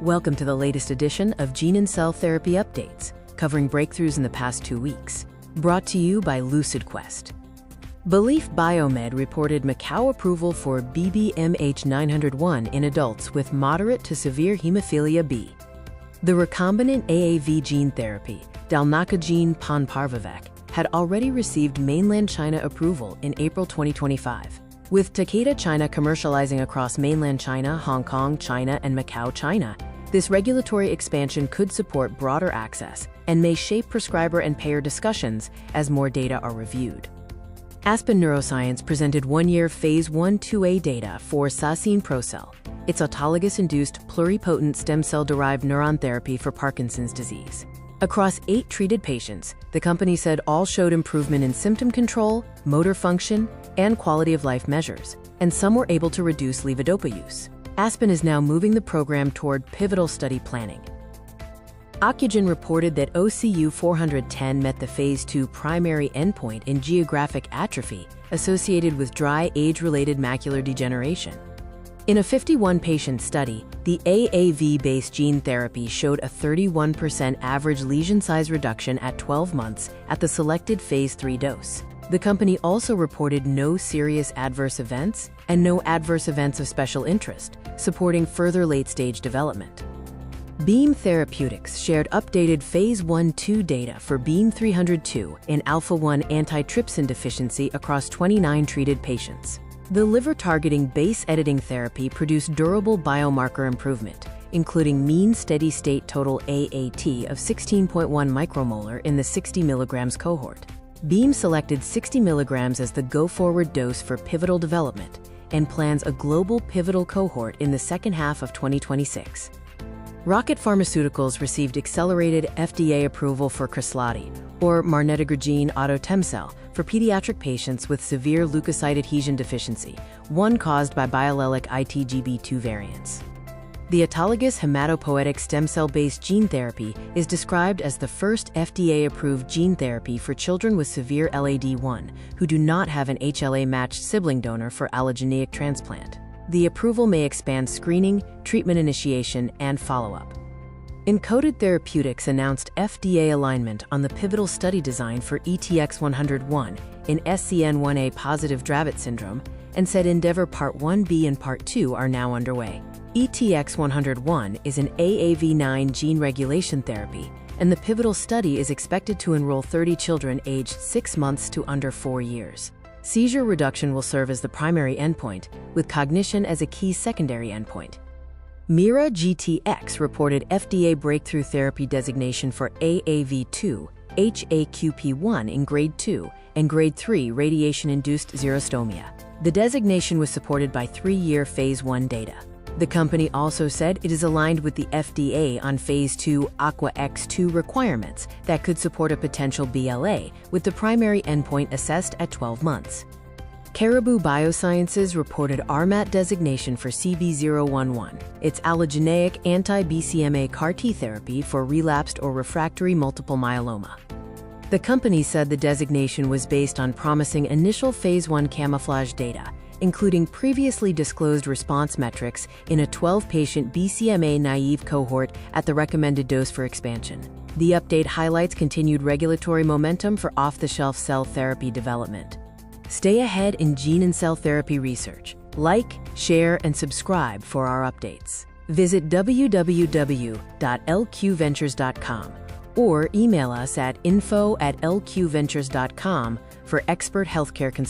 Welcome to the latest edition of Gene and Cell Therapy Updates, covering breakthroughs in the past 2 weeks. Brought to you by LucidQuest. Belief Biomed reported Macao approval for BBM-H901 in adults with moderate to severe hemophilia B. The recombinant AAV gene therapy, dalnakagene panparvovec, had already received mainland China approval in April 2025. With Takeda China commercializing across mainland China, Hong Kong, China, and Macau, China, this regulatory expansion could support broader access and may shape prescriber and payer discussions as more data are reviewed. Aspen Neuroscience presented one-year Phase 1/2a data for sasineprocel, its autologous-induced pluripotent stem cell-derived neuron therapy for Parkinson's disease. Across 8 treated patients, the company said all showed improvement in symptom control, motor function, and quality of life measures, and some were able to reduce levodopa use. Aspen is now moving the program toward pivotal study planning. Ocugen reported that OCU 410 met the Phase 2 primary endpoint in geographic atrophy associated with dry age-related macular degeneration. In a 51-patient study, the AAV-based gene therapy showed a 31% average lesion size reduction at 12 months at the selected Phase 3 dose. The company also reported no serious adverse events and no adverse events of special interest, supporting further late-stage development. Beam Therapeutics shared updated Phase 1/2 data for Beam 302 in alpha-1 antitrypsin deficiency across 29 treated patients. The liver-targeting base editing therapy produced durable biomarker improvement, including mean steady-state total AAT of 16.1 micromolar in the 60 mg cohort. Beam selected 60 mg as the go-forward dose for pivotal development and plans a global pivotal cohort in the second half of 2026. Rocket Pharmaceuticals received accelerated FDA approval for KRESLADI, or marnetigrazine autotemcel, for pediatric patients with severe leukocyte adhesion deficiency, one caused by biallelic ITGB2 variants. The autologous hematopoietic stem cell-based gene therapy is described as the first FDA-approved gene therapy for children with severe LAD-I who do not have an HLA-matched sibling donor for allogeneic transplant. The approval may expand screening, treatment initiation, and follow-up. Encoded Therapeutics announced FDA alignment on the pivotal study design for ETX-101 in SCN1A-positive Dravet syndrome and said Endeavor Part 1b and Part 2 are now underway. ETX-101 is an AAV9 gene regulation therapy, and the pivotal study is expected to enroll 30 children aged 6 months to under 4 years. Seizure reduction will serve as the primary endpoint, with cognition as a key secondary endpoint. MeiraGTx reported FDA breakthrough therapy designation for AAV2, HAQP1 in Grade 2 and Grade 3 radiation-induced xerostomia. The designation was supported by 3-year Phase 1 data. The company also said it is aligned with the FDA on Phase 2 AQUAx2 requirements that could support a potential BLA, with the primary endpoint assessed at 12 months. Caribou Biosciences reported RMAT designation for CB011, its allogeneic anti-BCMA CAR-T therapy for relapsed or refractory multiple myeloma. The company said the designation was based on promising initial Phase 1 camouflage data, including previously disclosed response metrics in a 12-patient BCMA-naive cohort at the recommended dose for expansion. The update highlights continued regulatory momentum for off-the-shelf cell therapy development. Stay ahead in gene and cell therapy research. Like, share, and subscribe for our updates. Visit www.lqventures.com or email us at info@lqventures.com for expert healthcare consultation.